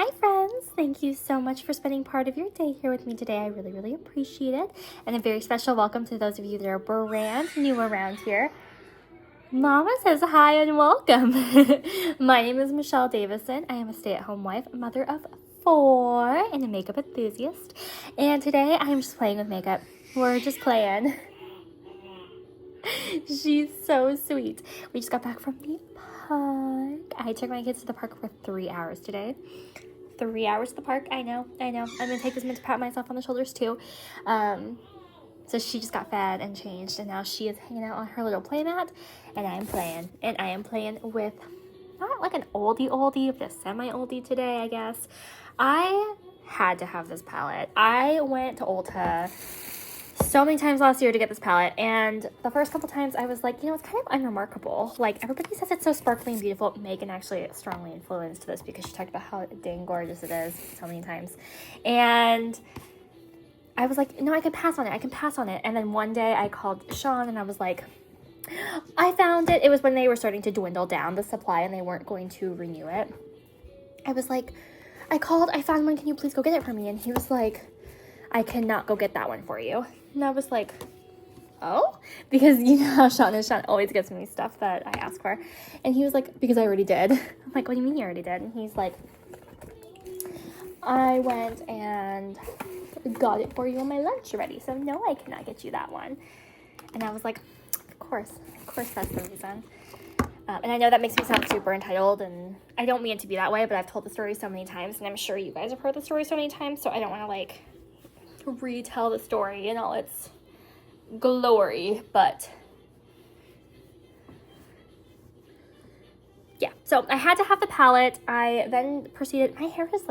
Hi friends! Thank you so much for spending part of your day here with me today. I really appreciate it. And a very special welcome to those of you that are brand new around here. Mama says hi and welcome. My name is Michelle Davison. I am a stay-at-home wife, mother of 4, and a makeup enthusiast. And today I am just playing with makeup. We're just playing. She's so sweet. We just got back from the park. I took my kids to the park for 3 hours today. 3 hours at the park. I know. I'm gonna take this minute to pat myself on the shoulders too. So she just got fed and changed, and now she is hanging out on her little playmat, and I am playing. And I am playing with not like an oldie, but a semi-oldie today, I guess. I had to have this palette. I went to Ulta so many times last year to get this palette, and the first couple times I was like, it's kind of unremarkable. Like, everybody says it's so sparkly and beautiful. Megan actually strongly influenced this because she talked about how dang gorgeous it is so many times. And I was like, no, I can pass on it. And then one day I called Sean and I was like, I found it. It was when they were starting to dwindle down the supply and they weren't going to renew it. I was like, I found one. Can you please go get it for me? And he was like, I cannot go get that one for you. And I was like, oh? Because you know how Sean always gives me stuff that I ask for. And he was like, because I already did. I'm like, what do you mean you already did? And he's like, I went and got it for you on my lunch already. So no, I cannot get you that one. And I was like, of course that's the reason. And I know that makes me sound super entitled, and I don't mean it to be that way, but I've told the story so many times, and I'm sure you guys have heard the story so many times, so I don't want to retell the story in all its glory, but yeah. So I had to have the palette. I then proceeded. My hair is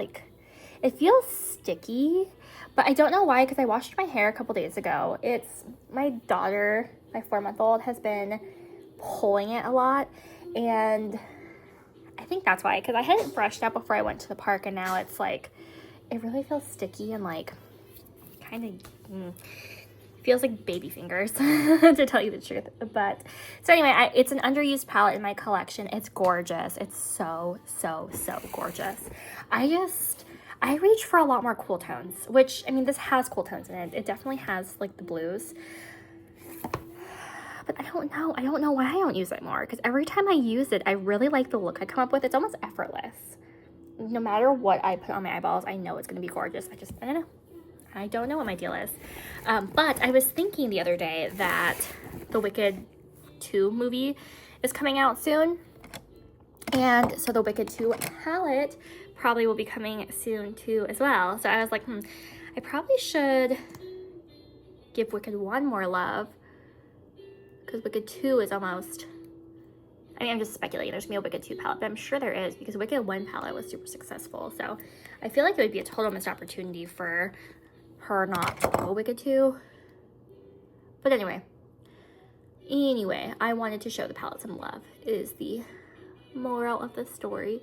it feels sticky, but I don't know why, because I washed my hair a couple days ago. It's my daughter, my 4-month-old, has been pulling it a lot, and I think that's why, because I hadn't brushed out before I went to the park, and now it's it really feels sticky and kind of feels like baby fingers to tell you the truth. But so anyway, it's an underused palette in my collection. It's gorgeous. It's so gorgeous. I reach for a lot more cool tones, which, I mean, this has cool tones in it. It definitely has the blues, but I don't know why I don't use it more, because every time I use it, I really like the look I come up with. It's almost effortless. No matter what I put on my eyeballs, I know it's going to be gorgeous. I don't know. I don't know what my deal is. But I was thinking the other day that the Wicked 2 movie is coming out soon. And so the Wicked 2 palette probably will be coming soon too as well. So I was like, I probably should give Wicked 1 more love, because Wicked 2 is almost, I mean, I'm just speculating. There's going to be a Wicked 2 palette, but I'm sure there is, because Wicked 1 palette was super successful. So I feel like it would be a total missed opportunity for her not to go Wicked 2. But anyway, I wanted to show the palette some love, is the moral of the story.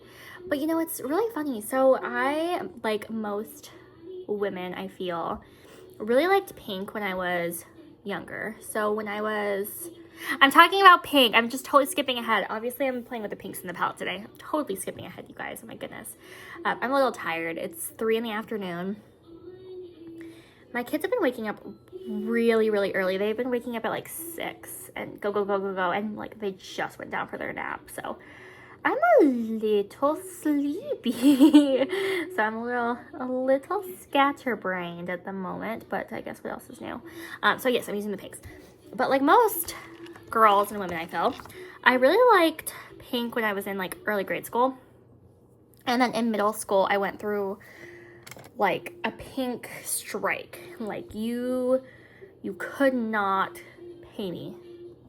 But it's really funny. So I, like most women, I feel, really liked pink when I was younger. So when I'm talking about pink. I'm just totally skipping ahead. Obviously, I'm playing with the pinks in the palette today. I'm totally skipping ahead, you guys. Oh my goodness. I'm a little tired. It's 3 in the afternoon. My kids have been waking up really early. They've been waking up at 6 and go, and they just went down for their nap. So I'm a little sleepy. So I'm a little scatterbrained at the moment, but I guess what else is new? So yes, I'm using the pinks. But like most girls and women, I feel, I really liked pink when I was in early grade school. And then in middle school, I went through a pink strike. You could not pay me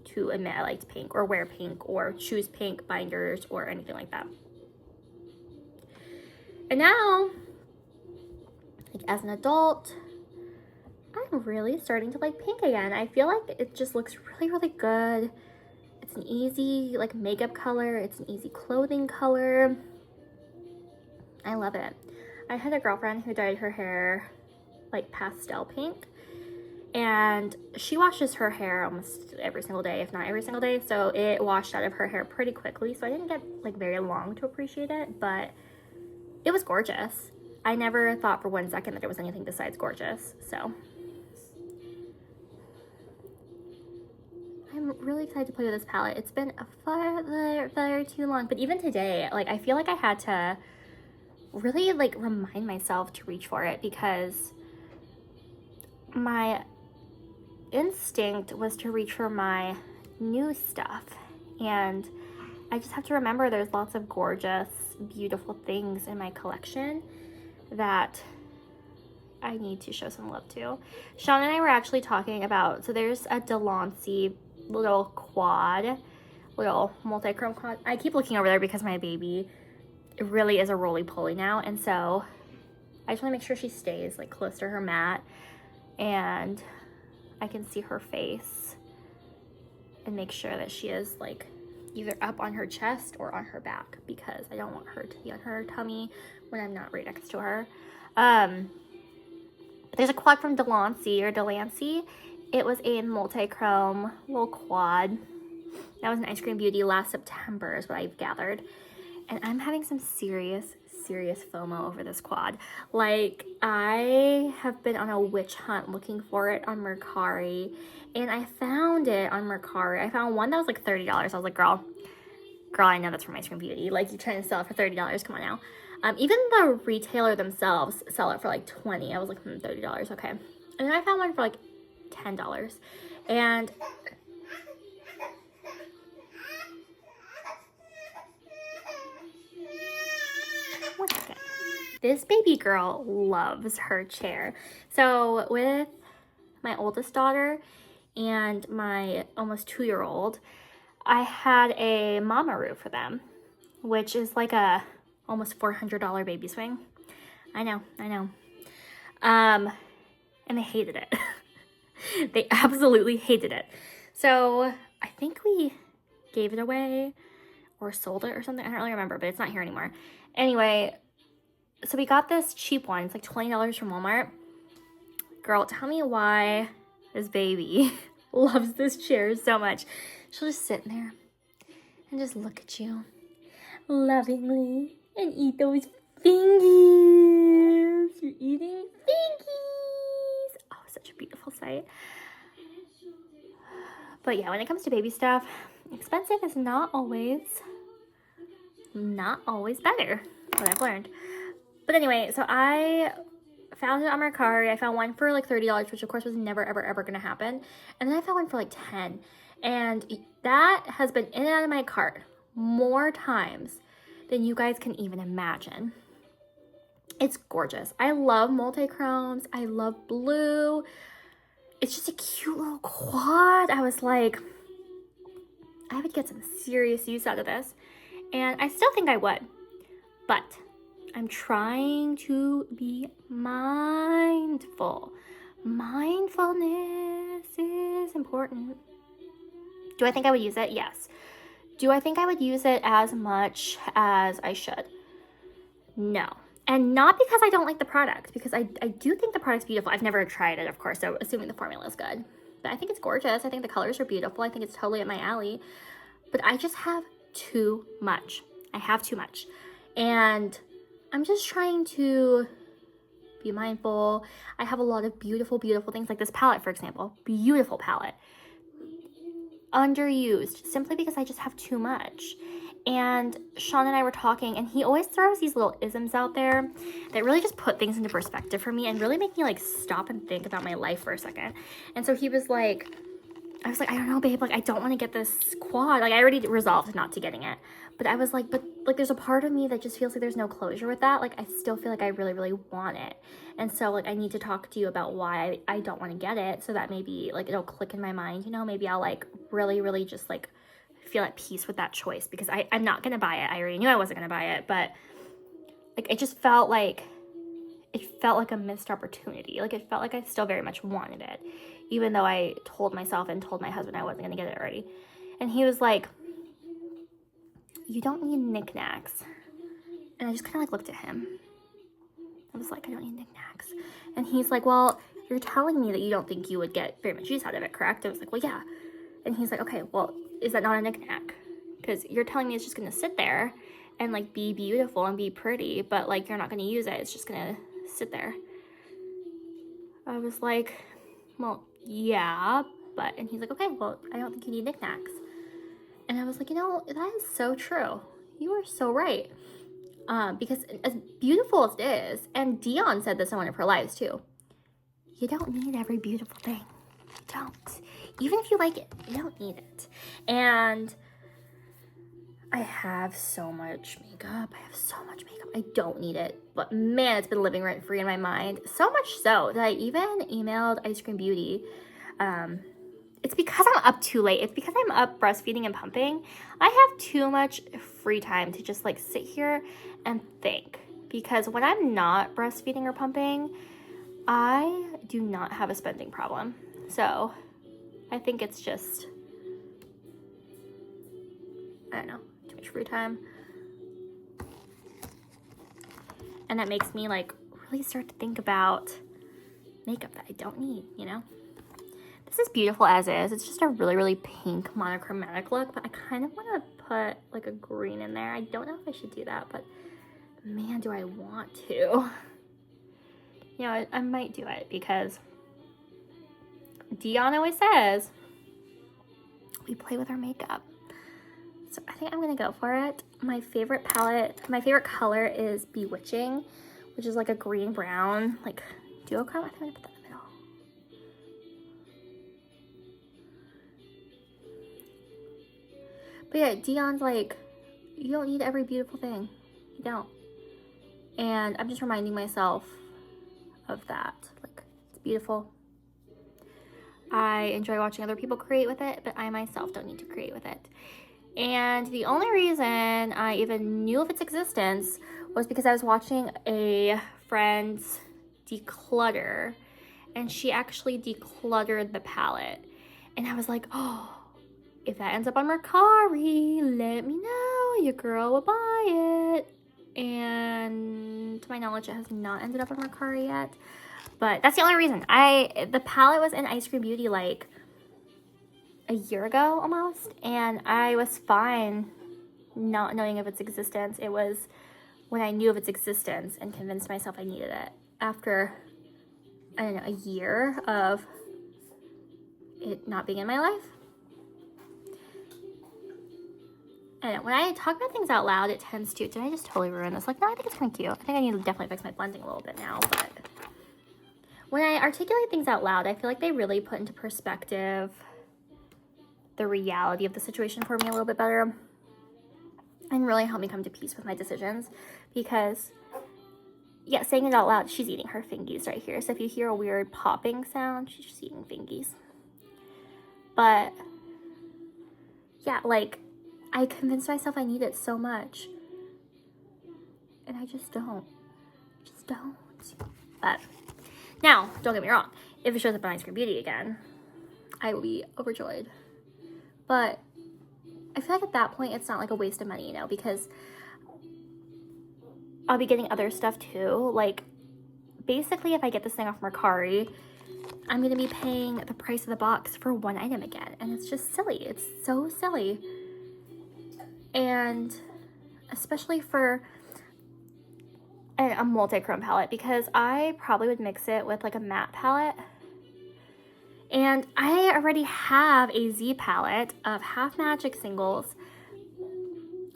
to admit I liked pink or wear pink or choose pink binders or anything like that. And now, as an adult, I'm really starting to like pink again. I feel like it just looks really good. It's an easy makeup color. It's an easy clothing color. I love it. I had a girlfriend who dyed her hair pastel pink, and she washes her hair almost every single day, if not every single day, so it washed out of her hair pretty quickly, so I didn't get very long to appreciate it, but it was gorgeous. I never thought for 1 second that it was anything besides gorgeous. So I'm really excited to play with this palette. It's been far too long, but even today, like, I feel like I had to really like remind myself to reach for it, because my instinct was to reach for my new stuff, and I just have to remember there's lots of gorgeous, beautiful things in my collection that I need to show some love to. Sean and I were actually talking about, so there's a Delancey little quad, little multi-chrome quad. I keep looking over there because my baby really is a roly-poly now, and so I just want to make sure she stays like close to her mat and I can see her face and make sure that she is like either up on her chest or on her back, because I don't want her to be on her tummy when I'm not right next to her. There's a quad from Delancey. It was a multi-chrome little quad. That was an Ice Cream Beauty last September is what I've gathered. And I'm having some serious FOMO over this quad. Like, I have been on a witch hunt looking for it on Mercari, and I found it on Mercari. I found one that was like $30. I was like, girl, I know that's from Ice Cream Beauty. Like, you're trying to sell it for $30. Come on now. Even the retailer themselves sell it for like $20. I was like, $30, okay. And then I found one for like $10. And one second. This baby girl loves her chair. So with my oldest daughter and my almost 2-year-old, I had a Mama-Roo for them, which is like a almost $400 baby swing. I know. And they hated it. They absolutely hated it. So I think we gave it away or sold it or something. I don't really remember, but it's not here anymore. Anyway, so we got this cheap one. It's like $20 from Walmart. Girl, tell me why this baby loves this chair so much. She'll just sit in there and just look at you lovingly and eat those fingies. You're eating fingies. Oh, such a beautiful sight. But yeah, when it comes to baby stuff, expensive is not always better, what I've learned. But anyway, so I found it on Mercari. I found one for like $30, which of course was never, ever gonna happen. And then I found one for like $10. And that has been in and out of my cart more times than you guys can even imagine. It's gorgeous. I love multi-chromes. I love blue. It's just a cute little quad. I was like, I would get some serious use out of this. And I still think I would. But I'm trying to be mindful. Mindfulness is important. Do I think I would use it? Yes. Do I think I would use it as much as I should? No. And not because I don't like the product, because I do think the product's beautiful. I've never tried it, of course, so assuming the formula is good. But I think it's gorgeous. I think the colors are beautiful. I think it's totally up my alley. But I just have too much. I have too much. And I'm just trying to be mindful. I have a lot of beautiful things, like this palette, for example. Beautiful palette. Underused, simply because I just have too much. And Sean and I were talking, and he always throws these little isms out there that really just put things into perspective for me and really make me like stop and think about my life for a second. And so he was like, I was like, I don't know, babe, like I don't want to get this quad. Like I already resolved not to getting it. But I was like, but like there's a part of me that just feels like there's no closure with that. Like I still feel like I really want it. And so like I need to talk to you about why I don't want to get it, so that maybe like it'll click in my mind, you know, maybe I'll like really just like feel at peace with that choice, because I'm not gonna buy it. I already knew I wasn't gonna buy it, but like it just felt like a missed opportunity. Like it felt like I still very much wanted it, even though I told myself and told my husband I wasn't gonna get it already. And he was like, you don't need knickknacks. And I just kind of like looked at him. I was like, I don't need knickknacks. And he's like, well, you're telling me that you don't think you would get very much use out of it, correct? I was like, well, yeah. And he's like, okay, well, is that not a knickknack? Because you're telling me it's just going to sit there and like be beautiful and be pretty, but like you're not going to use it. It's just going to sit there. I was like, well, yeah, but, and he's like, okay, well, I don't think you need knickknacks. And I was like, you know, that is so true. You are so right. Because as beautiful as it is, and Dion said this in one of her lives too, you don't need every beautiful thing. You don't. Even if you like it, you don't need it. And I have so much makeup. I don't need it. But man, it's been living rent free in my mind. So much so that I even emailed Ice Cream Beauty. It's because I'm up too late. It's because I'm up breastfeeding and pumping. I have too much free time to just like sit here and think. Because when I'm not breastfeeding or pumping, I do not have a spending problem. So I think it's just, I don't know, too much free time. And that makes me like really start to think about makeup that I don't need, you know? This is beautiful as is. It's just a really, really pink monochromatic look, but I kind of want to put like a green in there. I don't know if I should do that, but man, do I want to. You know, I might do it because Dion always says we play with our makeup. So I think I'm gonna go for it. My favorite palette, my favorite color is Bewitching, which is like a green brown, like duochrome. I think I'm gonna put that in the middle. But yeah, Dion's like, you don't need every beautiful thing. You don't. And I'm just reminding myself of that. Like, it's beautiful. I enjoy watching other people create with it, but I myself don't need to create with it. And the only reason I even knew of its existence was because I was watching a friend's declutter, and she actually decluttered the palette. And I was like, oh, if that ends up on Mercari, let me know. Your girl will buy it. And to my knowledge, it has not ended up on Mercari yet. But that's the only reason. The palette was in Ice Cream Beauty like a year ago almost, and I was fine not knowing of its existence. It was when I knew of its existence and convinced myself I needed it after, I don't know, a year of it not being in my life. I don't know, when I talk about things out loud, it tends to, did I just totally ruin this? Like, no, I think it's kind of cute. I think I need to definitely fix my blending a little bit now, but when I articulate things out loud, I feel like they really put into perspective the reality of the situation for me a little bit better and really help me come to peace with my decisions. Because, yeah, saying it out loud, she's eating her fingies right here. So if you hear a weird popping sound, she's just eating fingies. But, yeah, like, I convinced myself I need it so much. And I just don't. But, now, don't get me wrong. If it shows up on Ice Cream Beauty again, I will be overjoyed. But I feel like at that point, it's not like a waste of money, you know, because I'll be getting other stuff too. Like, basically, if I get this thing off Mercari, I'm going to be paying the price of the box for one item again. And it's just silly. It's so silly. And especially for a multi-chrome palette, because I probably would mix it with like a matte palette. And I already have a Z palette of Half Magic singles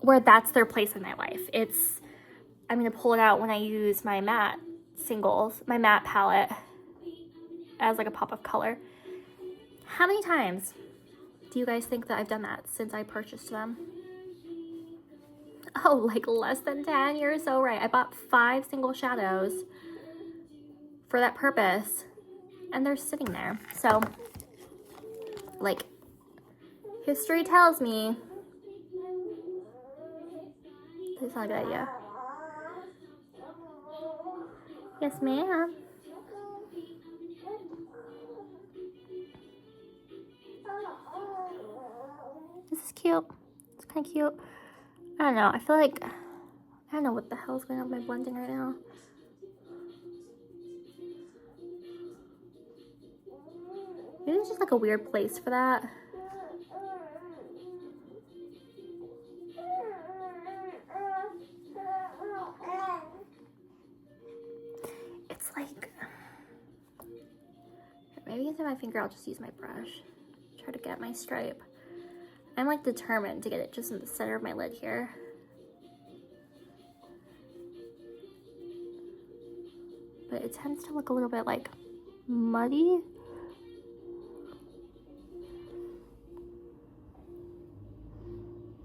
where that's their place in my life. I'm going to pull it out when I use my matte singles, my matte palette as like a pop of color. How many times do you guys think that I've done that since I purchased them? Oh, like less than 10. You're so right. I bought 5 single shadows for that purpose, and they're sitting there. So, like, history tells me it's not a good idea. Yes, ma'am. This is cute. It's kind of cute. I don't know. I feel like, I don't know what the hell is going on with my blending right now. Maybe it's just like a weird place for that. It's like, maybe instead of my finger, I'll just use my brush. Try to get my stripe. I'm like determined to get it just in the center of my lid here. But it tends to look a little bit like muddy.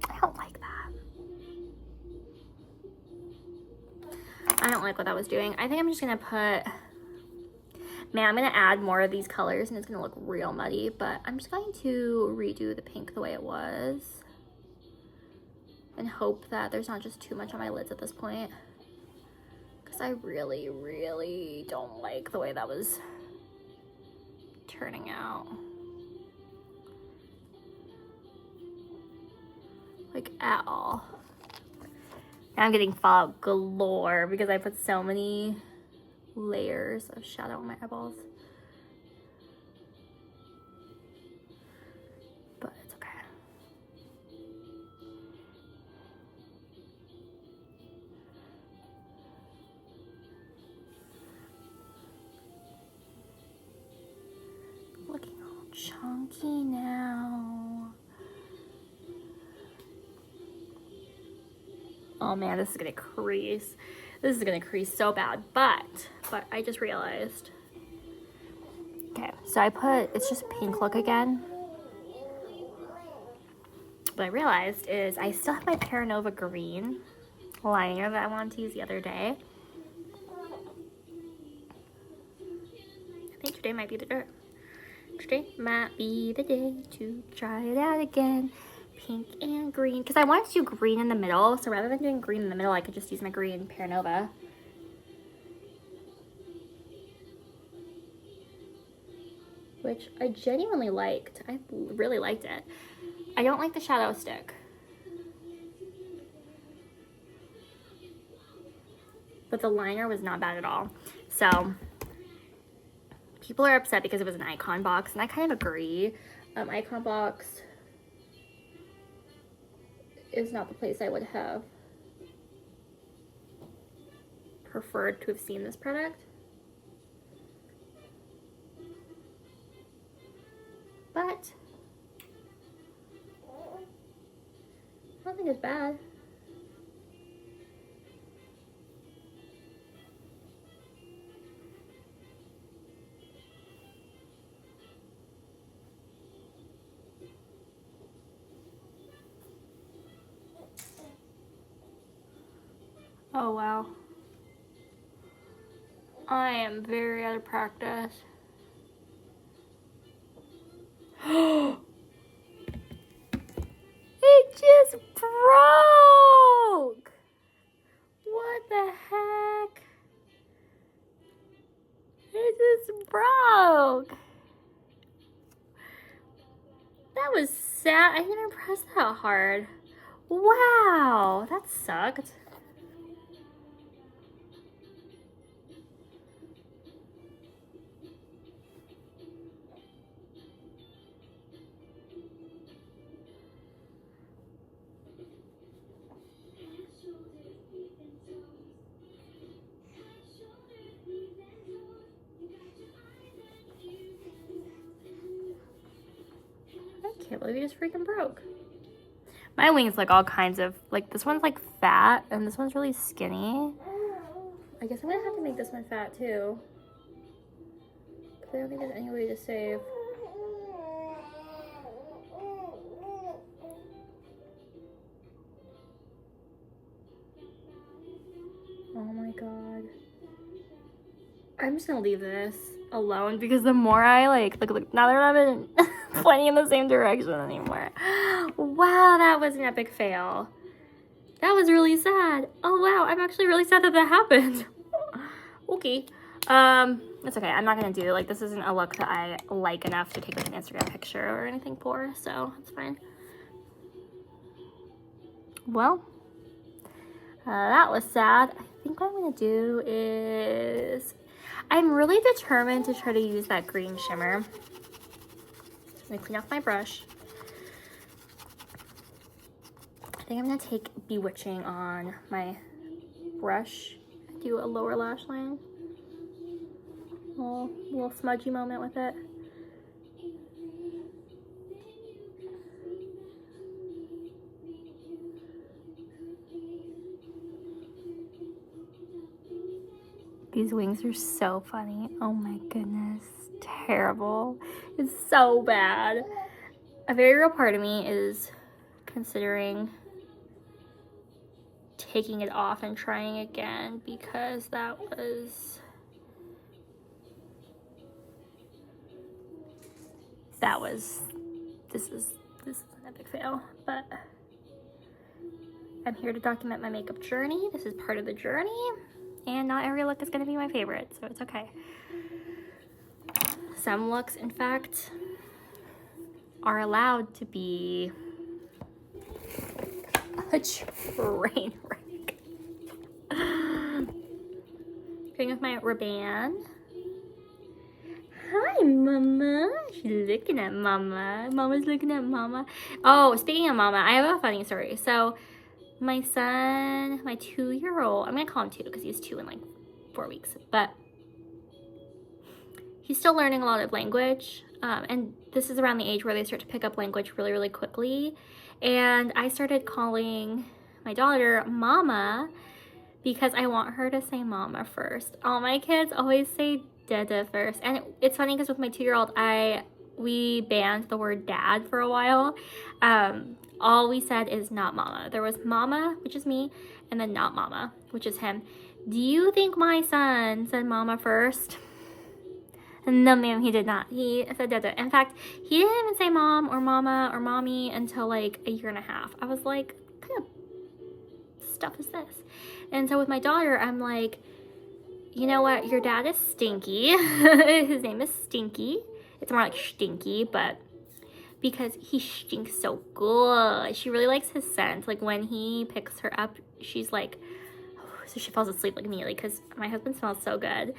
I don't like that. I don't like what I was doing. I think I'm just gonna put, man, I'm gonna add more of these colors and it's gonna look real muddy, but I'm just going to redo the pink the way it was and hope that there's not just too much on my lids at this point. Because I really, really don't like the way that was turning out. Like at all. Now I'm getting fallout galore because I put so many layers of shadow on my eyeballs. But it's okay. Looking all chunky now. Oh man, this is gonna crease. This is gonna crease so bad, but I just realized. Okay, so I put, it's just pink look again. What I realized is I still have my Paranova green liner that I wanted to use the other day. I think today might be the day. Today might be the day to try it out again. Pink and green, because I wanted to do green in the middle, so rather than doing green in the middle, I could just use my green Paranova. Which I genuinely liked. I really liked it. I don't like the shadow stick. But the liner was not bad at all. So, people are upset because it was an icon box, and I kind of agree. Icon box is not the place I would have preferred to have seen this product. But I don't think it's bad. Oh wow. I am very out of practice. It just broke! What the heck? It just broke! That was sad. I didn't even press that hard. Wow, that sucked. I can't believe it just freaking broke. My wings look all kinds of, like this one's like fat and this one's really skinny. I guess I'm gonna have to make this one fat too. Because I don't think there's any way to save. Oh my god. I'm just gonna leave this alone because the more I look, now they're not even pointing in the same direction anymore. Wow, that was an epic fail. That was really sad. Oh wow, I'm actually really sad that that happened. Okay. It's okay. I'm not gonna do, this isn't a look that I like enough to take an Instagram picture or anything for, so it's fine. Well, that was sad. I think what I'm gonna do is, I'm really determined to try to use that green shimmer. I'm gonna clean off my brush. I think I'm gonna take Bewitching on my brush and do a lower lash line. Little smudgy moment with it. These wings are so funny. Oh my goodness. Terrible. It's so bad. A very real part of me is considering taking it off and trying again, because this is an epic fail. But I'm here to document my makeup journey. This is part of the journey, and not every look is going to be my favorite, so it's okay. Some looks, in fact, are allowed to be a train wreck. Going with my ribbon. Hi, Mama. She's looking at Mama. Mama's looking at Mama. Oh, speaking of Mama, I have a funny story. So, my son, my 2-year-old, I'm going to call him 2 because he's 2 in like 4 weeks, but he's still learning a lot of language. And this is around the age where they start to pick up language really, really quickly. And I started calling my daughter Mama because I want her to say Mama first. All my kids always say Dada first. And it's funny because with my 2-year-old, we banned the word dad for a while. All we said is not Mama. There was Mama, which is me, and then not Mama, which is him. Do you think my son said Mama first? No, ma'am, he did not. He said Dada. In fact, he didn't even say Mom or Mama or Mommy until like a 1.5 years. I was like, what kind of stuff is this? And so with my daughter, I'm like, you know what? Your dad is Stinky. His name is Stinky. It's more like Stinky, but because he stinks so good. She really likes his scent. Like when he picks her up, she's like, oh, so she falls asleep like immediately because my husband smells so good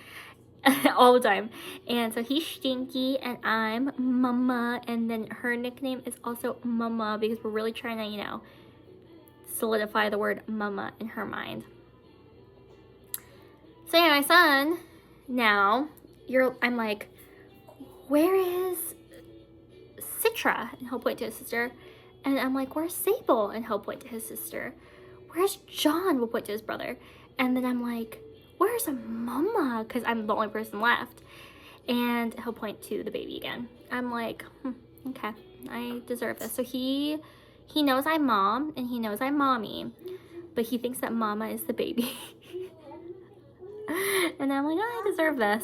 all the time. And so he's Stinky and I'm Mama. And then her nickname is also Mama because we're really trying to, you know, solidify the word Mama in her mind. So yeah, my son, now, I'm like, where is Citra? And he'll point to his sister. And I'm like, where's Sable? And he'll point to his sister. Where's John? We'll point to his brother. And then I'm like, where's Mama? Because I'm the only person left. And he'll point to the baby again. I'm like, okay, I deserve this. So he knows I'm Mom and he knows I'm Mommy. But he thinks that Mama is the baby. And I'm like, oh, I deserve this.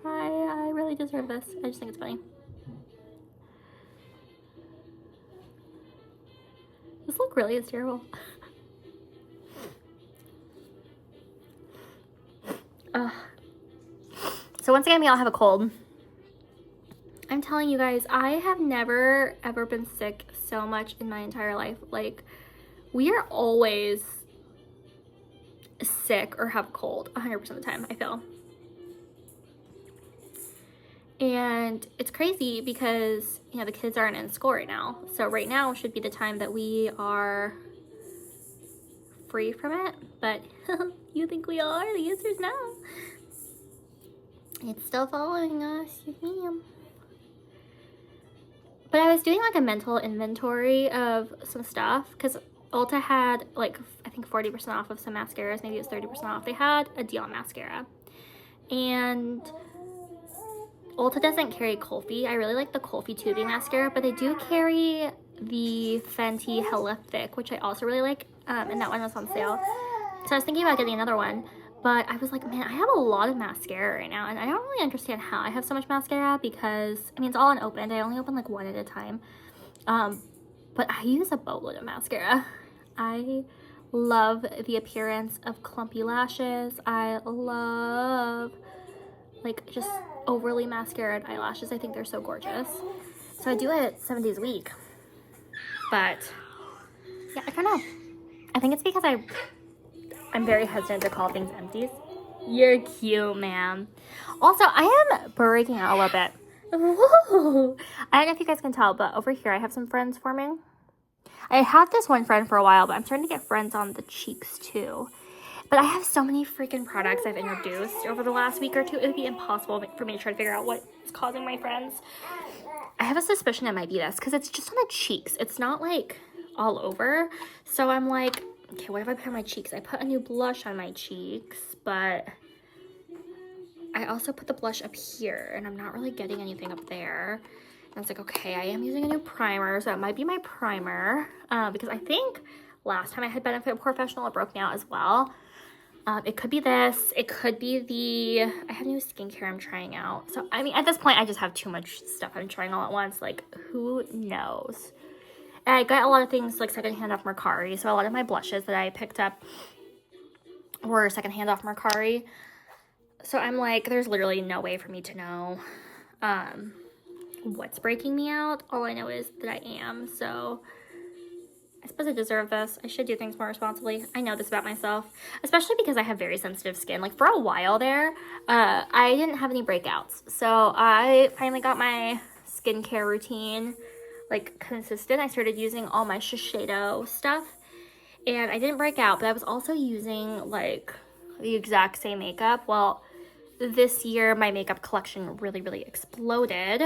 I really deserve this. I just think it's funny. This look really is terrible. So once again, we all have a cold. I'm telling you guys, I have never ever been sick so much in my entire life. Like, we are always sick or have a cold 100% of the time, I feel. And it's crazy because, you know, the kids aren't in school right now. So right now should be the time that we are free from it. But you think we are? The answer is no. It's still following us. But I was doing like a mental inventory of some stuff because Ulta had like, I think 40% off of some mascaras. Maybe it was 30% off. They had a deal on mascara. And Ulta doesn't carry Kulfi. I really like the Kulfi tubing mascara, but they do carry the Fenty Hella Thick, which I also really like, and that one was on sale. So I was thinking about getting another one, but I was like, man, I have a lot of mascara right now, and I don't really understand how I have so much mascara because, I mean, it's all unopened. I only open like one at a time, but I use a boatload of mascara. I love the appearance of clumpy lashes. I love like just overly mascaraed eyelashes. I think they're so gorgeous. So I do it 7 days a week. But yeah, I don't know. I think it's because I'm very hesitant to call things empties. You're cute, ma'am. Also, I am breaking out a little bit. Whoa. I don't know if you guys can tell, but over here I have some friends forming. I had this one friend for a while, but I'm starting to get friends on the cheeks too. But I have so many freaking products I've introduced over the last week or two. It would be impossible for me to try to figure out what is causing my friends. I have a suspicion it might be this because it's just on the cheeks. It's not like all over. So I'm like, okay, what if I put on my cheeks? I put a new blush on my cheeks, but I also put the blush up here and I'm not really getting anything up there. And I was like, okay, I am using a new primer, so it might be my primer because I think last time I had Benefit Professional, it broke me out as well. It could be this. It could be I have new skincare I'm trying out. So, I mean, at this point, I just have too much stuff I'm trying all at once. Like, who knows? And I got a lot of things, like, secondhand off Mercari. So, a lot of my blushes that I picked up were secondhand off Mercari. So, I'm like, there's literally no way for me to know what's breaking me out. All I know is that I am. So, I suppose I deserve this. I should do things more responsibly. I know this about myself, especially because I have very sensitive skin. Like, for a while there, I didn't have any breakouts. So I finally got my skincare routine, like, consistent. I started using all my Shiseido stuff, and I didn't break out, but I was also using, like, the exact same makeup. Well, this year, my makeup collection really, really exploded.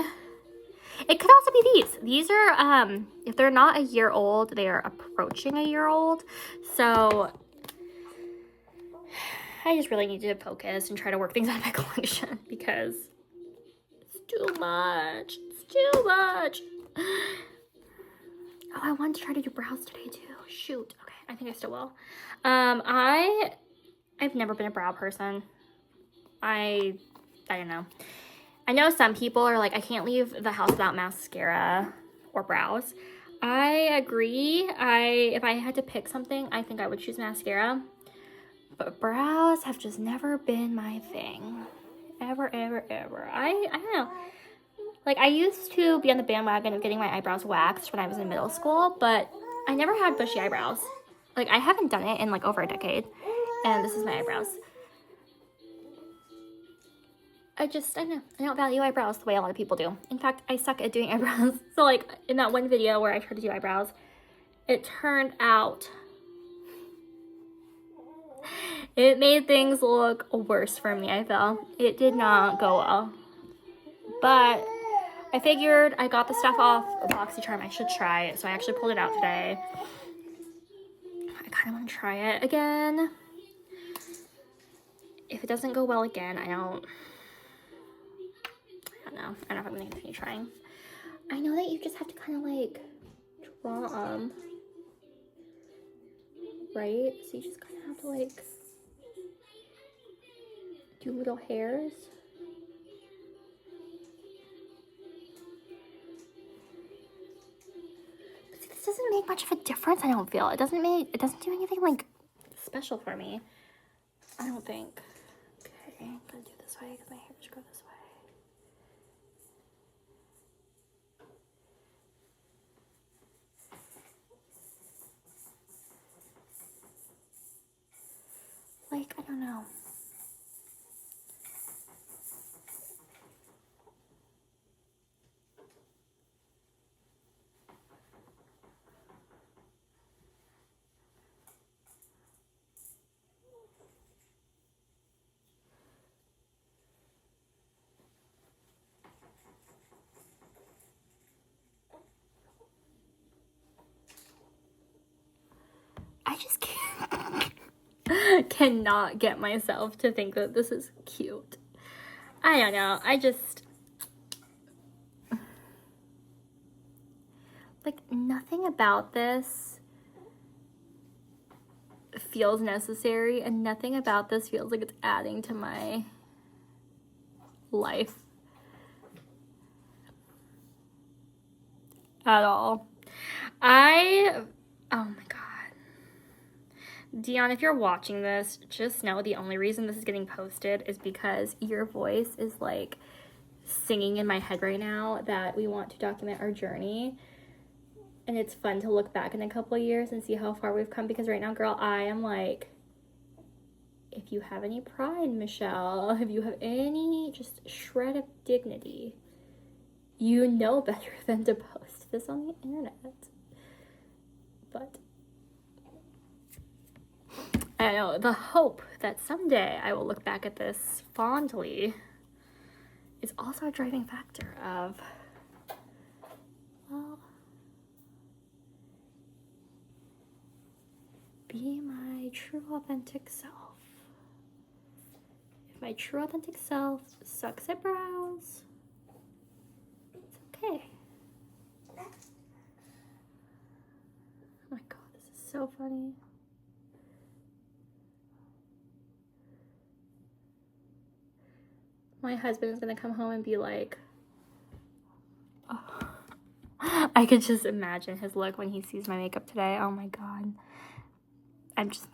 It could also be these. These are, if they're not a year old, they are approaching a year old. So I just really need to focus and try to work things out of my collection because it's too much. It's too much. Oh, I wanted to try to do brows today too. Shoot. Okay, I think I still will. I've never been a brow person. I don't know. I know some people are like, I can't leave the house without mascara or brows. I agree. If I had to pick something, I think I would choose mascara. But brows have just never been my thing. Ever, ever, ever. I don't know. Like, I used to be on the bandwagon of getting my eyebrows waxed when I was in middle school, but I never had bushy eyebrows. Like, I haven't done it in, like, over a decade. And this is my eyebrows. I don't know. I don't value eyebrows the way a lot of people do. In fact, I suck at doing eyebrows. So, like, in that one video where I tried to do eyebrows, it turned out, it made things look worse for me, I felt. It did not go well. But I figured I got the stuff off of BoxyCharm. I should try it. So I actually pulled it out today. I kind of want to try it again. If it doesn't go well again, I don't know. I don't know if I'm going to continue trying. I know that you just have to kind of like draw them. Right? So you just kind of have to like do little hairs. But see, this doesn't make much of a difference, I don't feel. It doesn't do anything like special for me. I don't think. Okay, I'm gonna do it this way because my hair should go this way. Like, I don't know. I just cannot get myself to think that this is cute. I don't know. I just, like, nothing about this feels necessary, and nothing about this feels like it's adding to my life at all. Oh my god. Dion, if you're watching this, just know the only reason this is getting posted is because your voice is like singing in my head right now that we want to document our journey. And it's fun to look back in a couple of years and see how far we've come, because right now, girl, I am like, if you have any pride, Michelle, if you have any just shred of dignity, you know better than to post this on the internet. But I know, the hope that someday I will look back at this fondly is also a driving factor of, well, be my true authentic self. If my true authentic self sucks at brows, it's okay. Oh my god, this is so funny. My husband is gonna come home and be like, oh. I could just imagine his look when he sees my makeup today. Oh my god. It's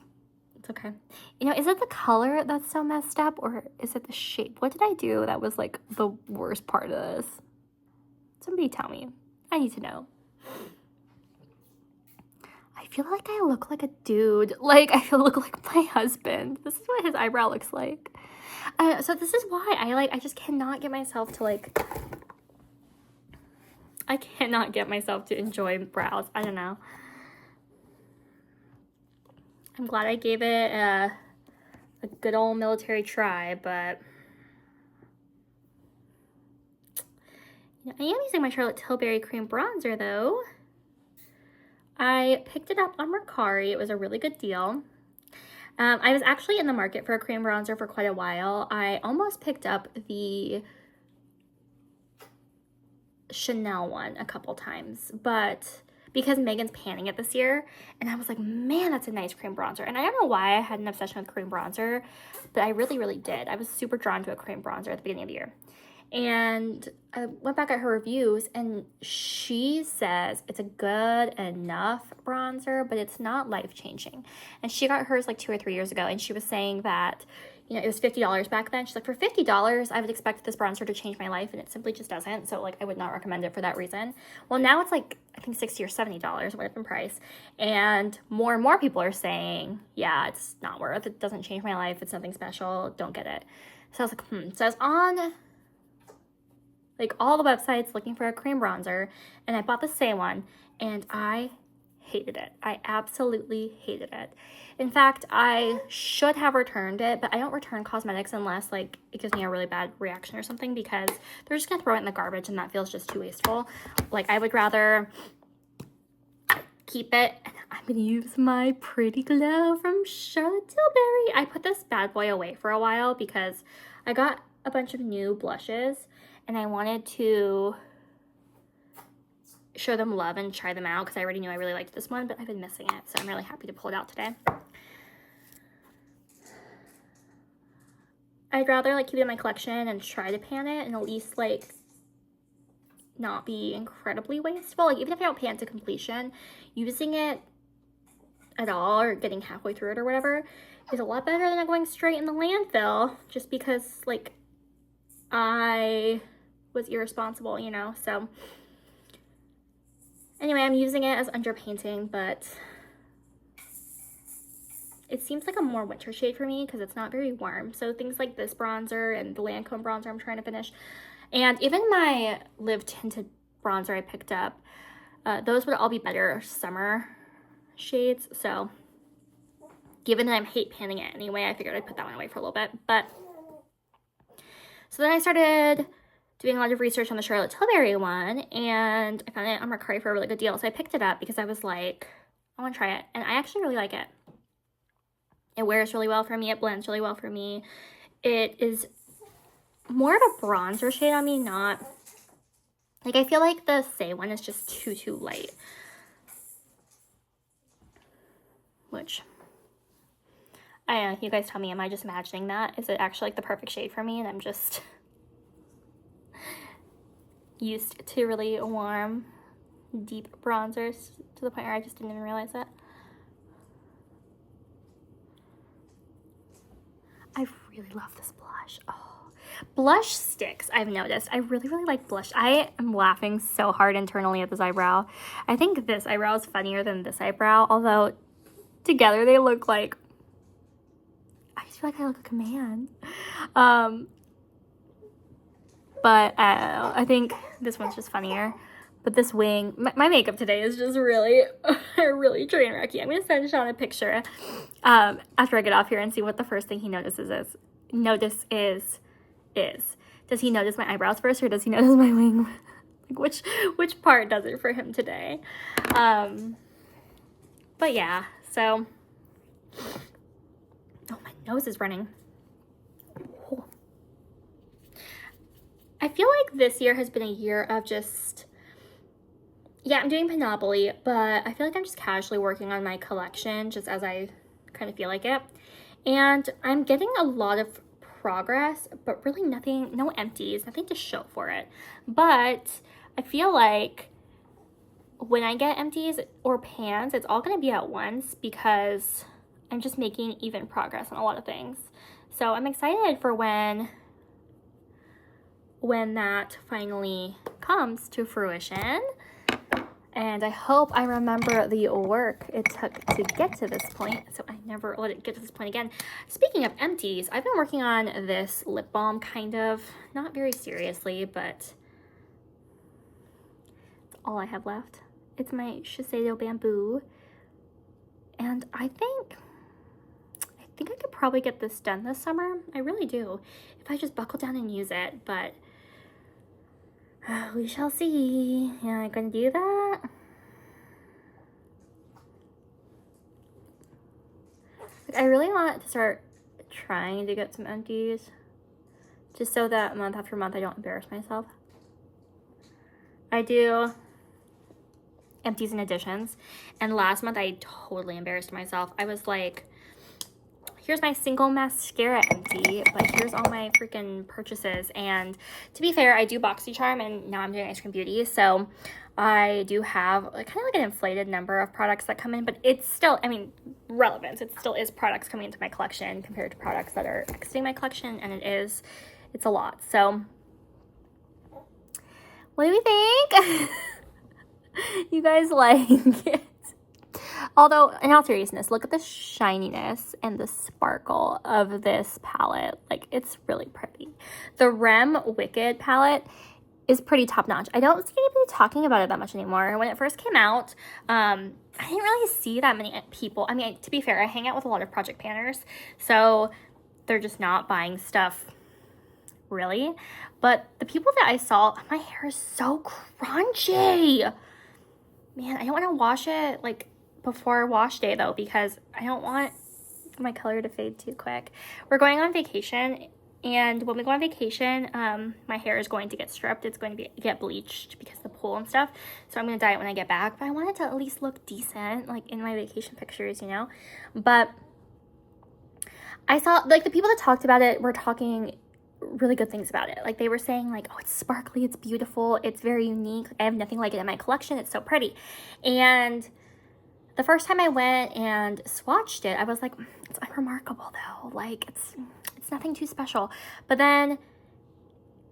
okay. You know, is it the color that's so messed up, or is it the shape? What did I do that was like the worst part of this? Somebody tell me. I need to know. I feel like I look like a dude. Like, I look like my husband. This is what his eyebrow looks like. So this is why I just cannot get myself to I cannot get myself to enjoy brows. I don't know. I'm glad I gave it a good old military try, but you know, I am using my Charlotte Tilbury cream bronzer though. I picked it up on Mercari. It was a really good deal. I was actually in the market for a cream bronzer for quite a while. I almost picked up the Chanel one a couple times, but because Megan's panning it this year, and I was like, man, that's a nice cream bronzer. And I don't know why I had an obsession with cream bronzer, but I really, really did. I was super drawn to a cream bronzer at the beginning of the year. And I went back at her reviews, and she says it's a good enough bronzer, but it's not life-changing. And she got hers like 2 or 3 years ago, and she was saying that, you know, it was $50 back then. She's like, for $50, I would expect this bronzer to change my life, and it simply just doesn't. So, like, I would not recommend it for that reason. Well, now it's like, I think $60 or $70, went up in price. And more people are saying, yeah, it's not worth it. It doesn't change my life. It's nothing special. Don't get it. So I was like, So I was on like all the websites looking for a cream bronzer, and I bought the same one, and I hated it. I absolutely hated it. In fact, I should have returned it, but I don't return cosmetics unless like it gives me a really bad reaction or something, because they're just gonna throw it in the garbage, and that feels just too wasteful. Like, I would rather keep it. And I'm gonna use my Pretty Glow from Charlotte Tilbury. I put this bad boy away for a while because I got a bunch of new blushes, and I wanted to show them love and try them out because I already knew I really liked this one, but I've been missing it, so I'm really happy to pull it out today. I'd rather like keep it in my collection and try to pan it and at least like not be incredibly wasteful. Like, even if I don't pan to completion, using it at all or getting halfway through it or whatever is a lot better than going straight in the landfill just because like I was irresponsible, you know. So anyway, I'm using it as underpainting, but it seems like a more winter shade for me because it's not very warm. So things like this bronzer and the Lancome bronzer I'm trying to finish, and even my Live Tinted bronzer I picked up, those would all be better summer shades. So given that I hate panning it anyway, I figured I'd put that one away for a little bit. But so then I started doing a lot of research on the Charlotte Tilbury one, and I found it on Mercari for a really good deal. So I picked it up because I was like, I want to try it. And I actually really like it. It wears really well for me. It blends really well for me. It is more of a bronzer shade on me, not... Like, I feel like the Say one is just too light. Which, I don't know, you guys tell me, am I just imagining that? Is it actually like the perfect shade for me and I'm just used to really warm, deep bronzers to the point where I just didn't even realize that? I really love this blush. Oh, blush sticks, I've noticed. I really like blush. I am laughing so hard internally at this eyebrow. I think this eyebrow is funnier than this eyebrow, although together they look like, I just feel like I look like a man. But I don't know, I think this one's just funnier. But this wing, my makeup today is just really, really train wrecky. I'm going to send Sean a picture after I get off here and see what the first thing he notices is. Does he notice my eyebrows first, or does he notice my wing? Like which part does it for him today? But yeah, so, oh, my nose is running. Oh. I feel like this year has been a year of just, yeah, I'm doing Panoply, but I feel like I'm just casually working on my collection just as I kind of feel like it. And I'm getting a lot of progress, but really nothing, no empties, nothing to show for it. But I feel like when I get empties or pans, it's all going to be at once because I'm just making even progress on a lot of things. So I'm excited for when that finally comes to fruition. And I hope I remember the work it took to get to this point, so I never let it get to this point again. Speaking of empties, I've been working on this lip balm kind of, not very seriously, but it's all I have left. It's my Shiseido Bamboo, and I think I could probably get this done this summer. I really do, if I just buckle down and use it, but we shall see. Am I gonna do that? I really want to start trying to get some empties, just so that month after month I don't embarrass myself. I do empties and additions, and last month I totally embarrassed myself. I was like, here's my single mascara empty, but here's all my freaking purchases. And to be fair, I do BoxyCharm, and now I'm doing Ice Cream Beauty, so I do have kind of like an inflated number of products that come in, but it's still, I mean, relevance. It still is products coming into my collection compared to products that are exiting my collection, and it's a lot. So what do we think? You guys like it? Although, in all seriousness, look at the shininess and the sparkle of this palette. Like, it's really pretty. The Rem Wicked palette is pretty top-notch. I don't see anybody talking about it that much anymore. When it first came out, I didn't really see that many people. I mean, to be fair, I hang out with a lot of project panners, so they're just not buying stuff, really. But the people that I saw, my hair is so crunchy. Man, I don't want to wash it, like, before wash day though, because I don't want my color to fade too quick. We're going on vacation, and when we go on vacation, my hair is going to get stripped. It's going to get bleached because of the pool and stuff, so I'm going to dye it when I get back, but I want it to at least look decent, like in my vacation pictures, you know. But I saw, like, the people that talked about it were talking really good things about it. Like, they were saying, like, oh, it's sparkly, it's beautiful, it's very unique, I have nothing like it in my collection, it's so pretty. And the first time I went and swatched it, I was like, it's unremarkable though. Like, it's nothing too special. But then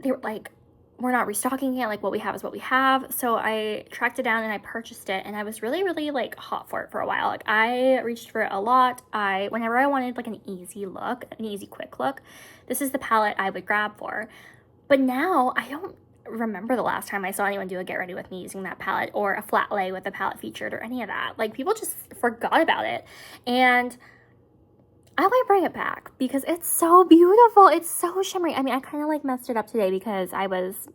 they were like, we're not restocking it. Like, what we have is what we have. So I tracked it down and I purchased it, and I was really, really like hot for it for a while. Like, I reached for it a lot. Whenever I wanted like an easy look, an easy quick look, this is the palette I would grab for. But now I don't remember the last time I saw anyone do a get ready with me using that palette, or a flat lay with a palette featured, or any of that. Like, people just forgot about it, and I might bring it back because it's so beautiful. It's so shimmery. I mean, I kind of like messed it up today because I was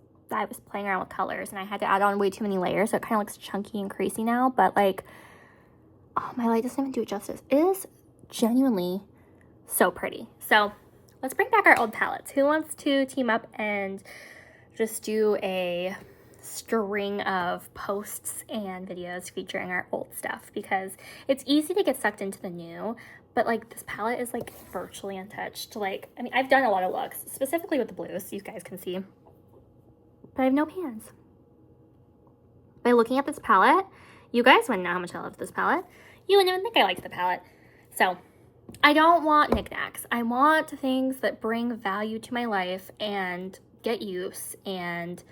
playing around with colors and I had to add on way too many layers, so it kind of looks chunky and crazy now. But like, oh, my light doesn't even do it justice. It is genuinely so pretty. So let's bring back our old palettes. Who wants to team up and just do a string of posts and videos featuring our old stuff? Because it's easy to get sucked into the new, but like, this palette is like virtually untouched. Like, I mean, I've done a lot of looks, specifically with the blues, so you guys can see, but I have no pans. By looking at this palette, you guys wouldn't know how much I love this palette. You wouldn't even think I liked the palette. So I don't want knickknacks. I want things that bring value to my life and get use, and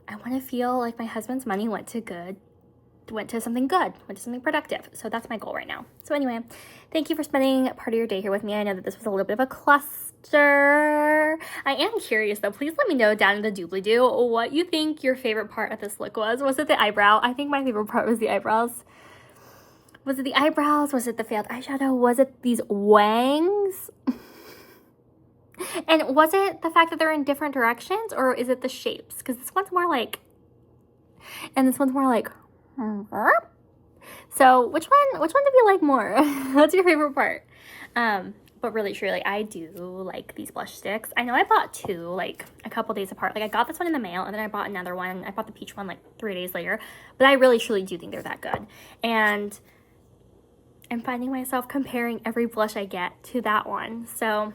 I want to feel like my husband's money went to something good, went to something productive. So that's my goal right now. So anyway, thank you for spending part of your day here with me. I know that this was a little bit of a cluster, I am curious though. Please let me know down in the doobly-doo what you think your favorite part of this look was. Was it the eyebrow? I think my favorite part was the eyebrows. Was it the eyebrows? Was it the failed eyeshadow? Was it these wangs? And was it the fact that they're in different directions, or is it the shapes? Because this one's more like, and this one's more like, so which one did you like more? What's your favorite part? But really, truly, I do like these blush sticks. I know I bought two, like, a couple days apart. Like, I got this one in the mail, and then I bought another one. I bought the peach one, like, 3 days later. But I really, truly do think they're that good. And I'm finding myself comparing every blush I get to that one. So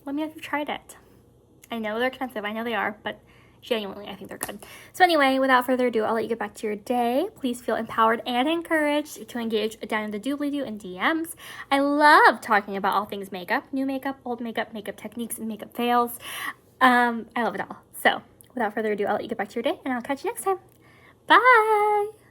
let me know if you've tried it. I know they're expensive. I know they are, but genuinely, I think they're good. So anyway, without further ado, I'll let you get back to your day. Please feel empowered and encouraged to engage down in the doobly-doo and DMs. I love talking about all things makeup, new makeup, old makeup, makeup techniques, and makeup fails. I love it all. So without further ado, I'll let you get back to your day, and I'll catch you next time. Bye!